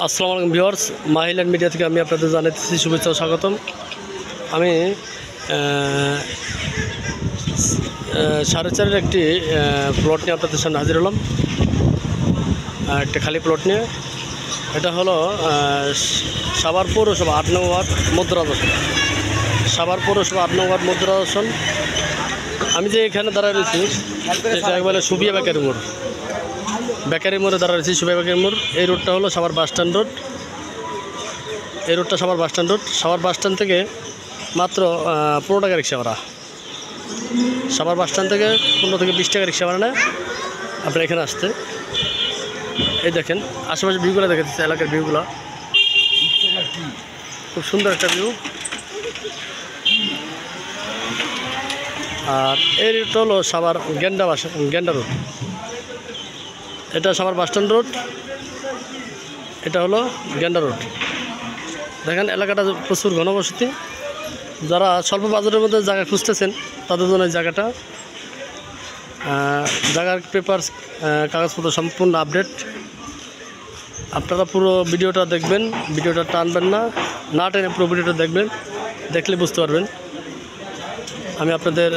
আসসালামু আলাইকুম viewers, মাহিল্যান্ড media থেকে আমি আপনাদের জানাচ্ছি শুভেচ্ছা ও স্বাগতম। আমি 4.5 একটি প্লট নিয়ে আপনাদের সামনে হাজির হলাম। একটা খালি প্লট নিয়ে। এটা হলো সাভার পৌরসভা 8 নং ওয়ার্ড মুদ্রাদর্শন। সাভার পৌরসভা 8 নং ওয়ার্ড মুদ্রাদর্শন। আমি যে এখানে দাঁড়ায় রয়েছি এটা একবারে সুবিয়া বেকারি মোড়ে দাঁড়া রয়েছি। সুবিয়া বেকারি মোড়। এই রোডটা হলো সাভার বাস স্ট্যান্ড রোড। এই রোডটা Savar bus stand road. Savar bus stand থেকে মাত্র 15 টাকা রিক্সা ভাড়া। সাভার বাস স্ট্যান্ড থেকে 15 থেকে 20 টাকা রিক্সা ভাড়া নেয় আপনার এখানে আসতে। এই দেখেন আশেপাশে ভিউগুলো দেখাচ্ছি, এলাকার ভিউগুলো খুব সুন্দর একটা ভিউ। আর এই রোডটা হলো সাভার গেন্ডা রোড। এটা সাভার বাস স্ট্যান্ড রোড, এটা হলো গেন্ডা রোড। দেখেন এলাকাটা প্রচুর ঘনবসতি। যারা স্বল্প বাজারের মধ্যে জায়গা খুঁজতেছেন তাদের জন্য এই জায়গাটা। জায়গার পেপার কাগজপত্র সম্পূর্ণ আপডেট। আপনারা পুরো ভিডিওটা দেখবেন, ভিডিওটা টানবেন না টেনে পুরো ভিডিওটা দেখবেন, দেখলে বুঝতে পারবেন। আমি আপনাদের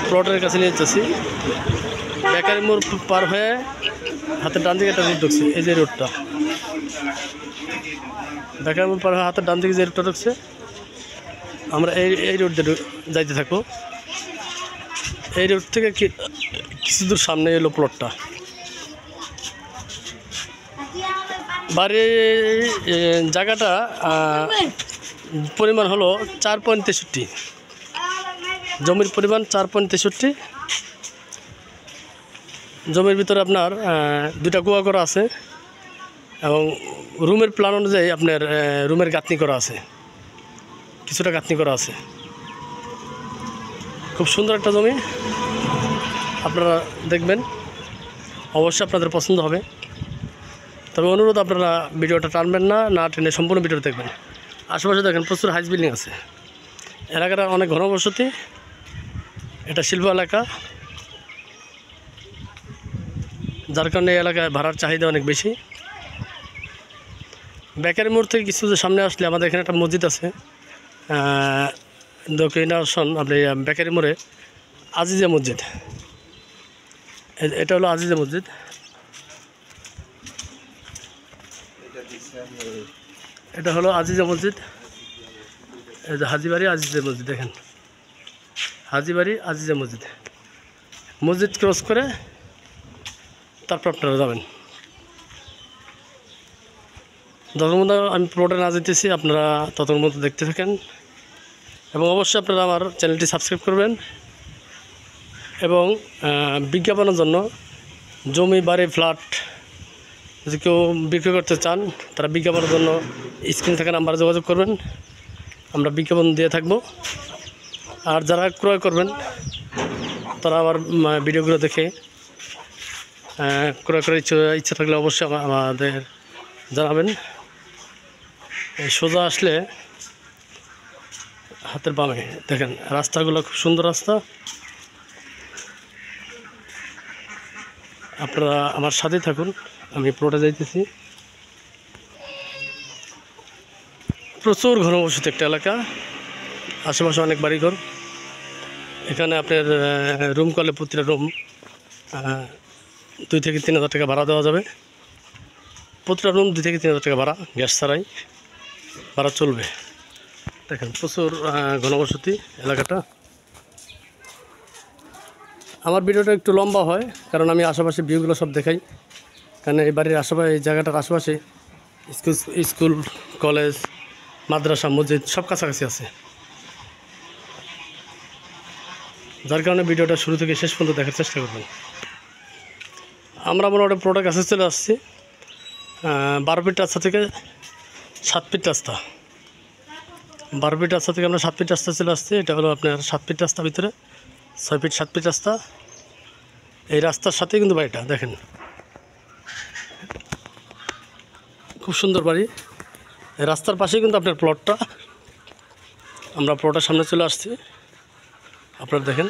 প্লটের কাছে নিয়ে যাচ্ছি। বেকারি মোড় পার হয়ে হাতের ডান দিকে একটা রোড ঢুকছে। এই যে রোডটা বেকারি মোড় পার হয়ে হাতের ডান দিকে যে রোডটা ঢুকছে, আমরা এই রোড দিয়ে যাইতে থাকবো। এই রোড থেকে কিছু দূর সামনে এলো প্লটটা। বাড়ির জায়গাটা পরিমাণ হলো 4.63। জমির পরিমাণ 4.63। জমির ভিতরে আপনার 2টা কুয়া করা আছে এবং রুমের প্ল্যান অনুযায়ী আপনার রুমের গাঁথনি করা আছে, কিছুটা গাঁথনি করা আছে। খুব সুন্দর একটা জমি, আপনারা দেখবেন, অবশ্যই আপনাদের পছন্দ হবে। তবে অনুরোধ, আপনারা ভিডিওটা টানবেন না টেনে সম্পূর্ণ ভিডিও দেখবেন। আশেপাশে দেখেন প্রচুর হাইস বিল্ডিং আছে। এলাকাটা অনেক ঘনবসতি। এটা শিল্প এলাকা, যার কারণে এই এলাকায় ভাড়ার চাহিদা অনেক বেশি। বেকারি মোড় থেকে কিছু সামনে আসলে আমাদের এখানে একটা মসজিদ আছে, দক্ষিণাসন। আপনি বেকারি মোড়ে আজিজা মসজিদ, এটা হলো আজিজা মসজিদ। এটা হলো আজিজা মসজিদ। এই যে হাজিবাড়ি আজিজা মসজিদ, দেখেন হাজিবাড়ি আজিজা মসজিদ। মসজিদ ক্রস করে তারপর আপনারা যাবেন। যতক্ষণ মধ্যে আমি প্লটে না যেতেছি আপনারা ততক্ষণ মধ্যে দেখতে থাকেন এবং অবশ্যই আপনারা আমার চ্যানেলটি সাবস্ক্রাইব করবেন। এবং বিজ্ঞাপনের জন্য জমি, বাড়ি, ফ্ল্যাট যদি কেউ বিক্রি করতে চান তারা বিজ্ঞাপনের জন্য স্ক্রিন থাকা নাম্বারে যোগাযোগ করবেন, আমরা বিজ্ঞাপন দিয়ে থাকব। আর যারা ক্রয় করবেন তারা আমার ভিডিওগুলো দেখে ক্রয় করার ইচ্ছা থাকলে অবশ্যই আমাদের জানাবেন। সোজা আসলে হাতের বামে দেখেন রাস্তাগুলো খুব সুন্দর রাস্তা। আপনারা আমার সাথে থাকুন, আমি প্লটে যাইতেছি। প্রচুর ঘনবসতি একটা এলাকা, আশেপাশে অনেক বাড়িঘর। এখানে আপনার রুম করলে প্রতিটা রুম 2 থেকে 3 হাজার টাকা ভাড়া দেওয়া যাবে। প্রতিটা রুম 2 থেকে 3 হাজার টাকা ভাড়া, গ্যাস ছাড়াই ভাড়া চলবে। দেখেন প্রচুর ঘনবসতি এলাকাটা। আমার ভিডিওটা একটু লম্বা হয় কারণ আমি আশেপাশে ভিউগুলো সব দেখাই। কারণ এই বাড়ির আশেপাশে, এই জায়গাটার আশেপাশে স্কুল, কলেজ, মাদ্রাসা, মসজিদ সব কাছাকাছি আছে। যার কারণে ভিডিওটা শুরু থেকে শেষ পর্যন্ত দেখার চেষ্টা করবেন। আমরা মোটামুটি প্লটের কাছে চলে আসছি। 12 ফিট রাস্তা থেকে 7 ফিট রাস্তা। 12 ফিট রাস্তা থেকে আমরা 7 ফিট রাস্তা চলে আসছি। এটা হলো আপনার 7 ফিট রাস্তা, ভিতরে 6 ফিট 7 ফিট রাস্তা। এই রাস্তার সাথেই কিন্তু বাড়িটা দেখেন, খুব সুন্দর বাড়ি। এই রাস্তার পাশেই কিন্তু আপনার প্লটটা। আমরা প্লটের সামনে চলে আসছি। আপনারা দেখেন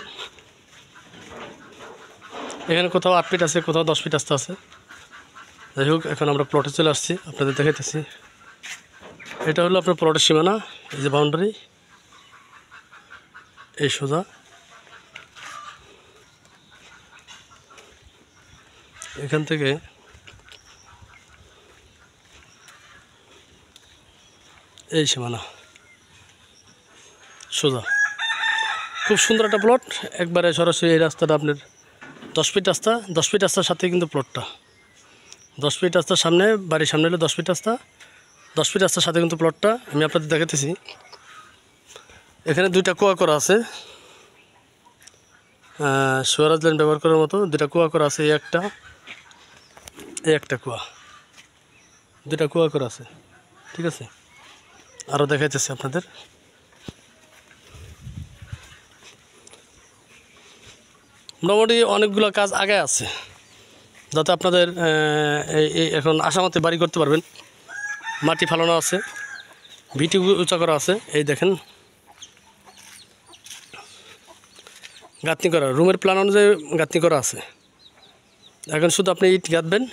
এখানে কোথাও 8 ফিট আছে, কোথাও 10 ফিট রাস্তা আছে। যাই হোক, এখন আমরা প্লটে চলে আসছি, আপনাদের দেখাইতেছি। এটা হলো আপনার প্লটের সীমানা, এই যে বাউন্ডারি, এই সোজা এখান থেকে এই সীমানা সোজা। খুব সুন্দর একটা প্লট, একবারে সরাসরি এই রাস্তাটা আপনার 10 ফিট রাস্তা, 10 ফিট রাস্তার সাথে কিন্তু প্লটটা 10 ফিট রাস্তার সামনে, বাড়ির সামনে হলো 10 ফিট রাস্তা, 10 ফিট রাস্তার সাথে কিন্তু প্লটটা। আমি আপনাদের দেখাতেছি, এখানে 2টা কুয়া করা আছে, সুয়ারাজ লাইন ব্যবহার করার মতো 2টা কুয়া করা আছে। এই একটা কুয়া, 2টা কুয়া করা আছে, ঠিক আছে। আরও দেখাইতেছি আপনাদের। মোটামুটি অনেকগুলো কাজ আগে আছে, যাতে আপনাদের এখন আশামতে বাড়ি করতে পারবেন। মাটি ফালানো আছে, ভিটি উঁচা করা আছে, এই দেখেন গাঁথনি করা, রুমের প্ল্যান অনুযায়ী গাঁথনি করা আছে। এখন শুধু আপনি ইট গাঁথবেন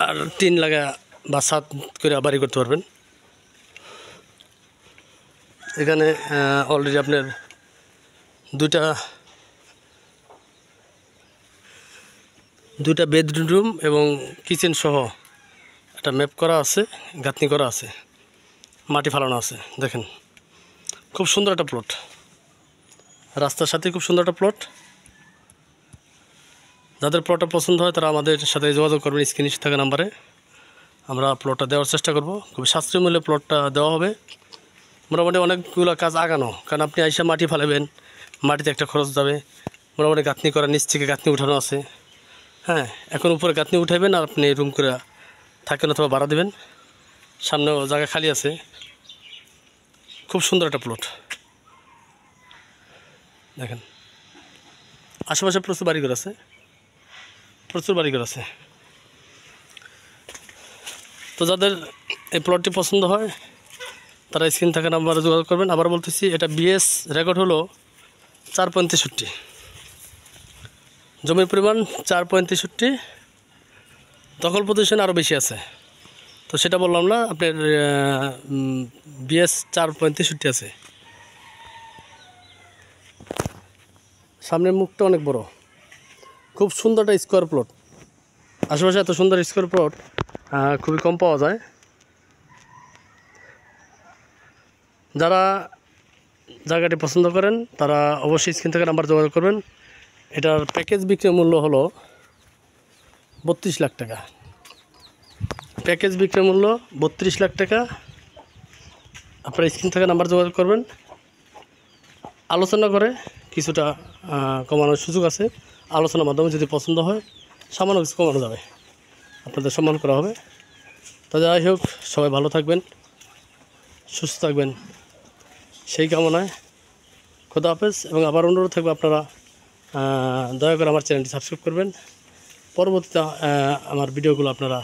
আর টিন লাগা বা ছাদ করে বাড়ি করতে পারবেন। এখানে অলরেডি আপনার 2টা বেডরুম এবং কিচেন সহ একটা ম্যাপ করা আছে, গাঁথনি করা আছে, মাটি ফালানো আছে। দেখেন খুব সুন্দর একটা প্লট, রাস্তার সাথে খুব সুন্দর একটা প্লট। যাদের প্লটটা পছন্দ হয় তারা আমাদের সাথে যোগাযোগ করবেন স্ক্রিনে থাকা নাম্বারে। আমরা প্লটটা দেওয়ার চেষ্টা করব, খুব সাশ্রয়ী মূল্যে প্লটটা দেওয়া হবে। মোটামুটি অনেকগুলো কাজ আগানো, কারণ আপনি আইসা মাটি ফালাবেন, মাটিতে একটা খরচ যাবে। মোটামুটি গাঁথনি করা, নিচ থেকে গাঁথনি উঠানো আছে। হ্যাঁ, এখন উপরে গাঁথনি উঠাইবেন আর আপনি রুম করে থাকেন অথবা ভাড়া দেবেন। সামনেও জায়গা খালি আছে, খুব সুন্দর একটা প্লট। দেখেন আশেপাশে প্রচুর বাড়িঘর আছে, প্রচুর বাড়িঘর আছে। তো যাদের এই প্লটটি পছন্দ হয় তারা স্ক্রিন থাকা নাম্বারে যোগাযোগ করবেন। আবার বলতেছি, এটা বিএস রেকর্ড হলো 4.63, জমির পরিমাণ 4.63, দখল পজিশন আরও বেশি আছে। তো সেটা বললাম না, আপনার বিএস 4.63 আছে। সামনের মুখটা অনেক বড়, খুব সুন্দর একটা স্কোয়ার প্লট। আশেপাশে এত সুন্দর স্কোয়ার প্লট খুবই কম পাওয়া যায়। যারা জায়গাটি পছন্দ করেন তারা অবশ্যই স্ক্রিন থেকে নাম্বার যোগাযোগ করবেন। এটার প্যাকেজ বিক্রয় মূল্য হলো 32 লাখ টাকা। প্যাকেজ বিক্রয় মূল্য 32 লাখ টাকা। আপনারা স্ক্রিন থেকে নাম্বার যোগাযোগ করবেন, আলোচনা করে কিছুটা কমানোর সুযোগ আছে। আলোচনার মাধ্যমে যদি পছন্দ হয় সামান্য কিছু কমানো যাবে, আপনাদের সম্মান করা হবে। তা যাই হোক, সবাই ভালো থাকবেন, সুস্থ থাকবেন, সেই কামনায় খোদা হাফেজ। এবং আবার অনুরোধ থাকবে, আপনারা দয়া করে আমার চ্যানেলটি সাবস্ক্রাইব করবেন। পরবর্তীতে আমার ভিডিওগুলো আপনারা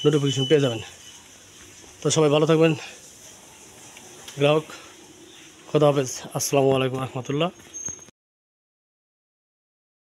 নোটিফিকেশন পেয়ে যাবেন। তো সবাই ভালো থাকবেন, গ্রাহক, খোদা হাফেজ, আসসালামু আলাইকুম রহমতুল্লাহ।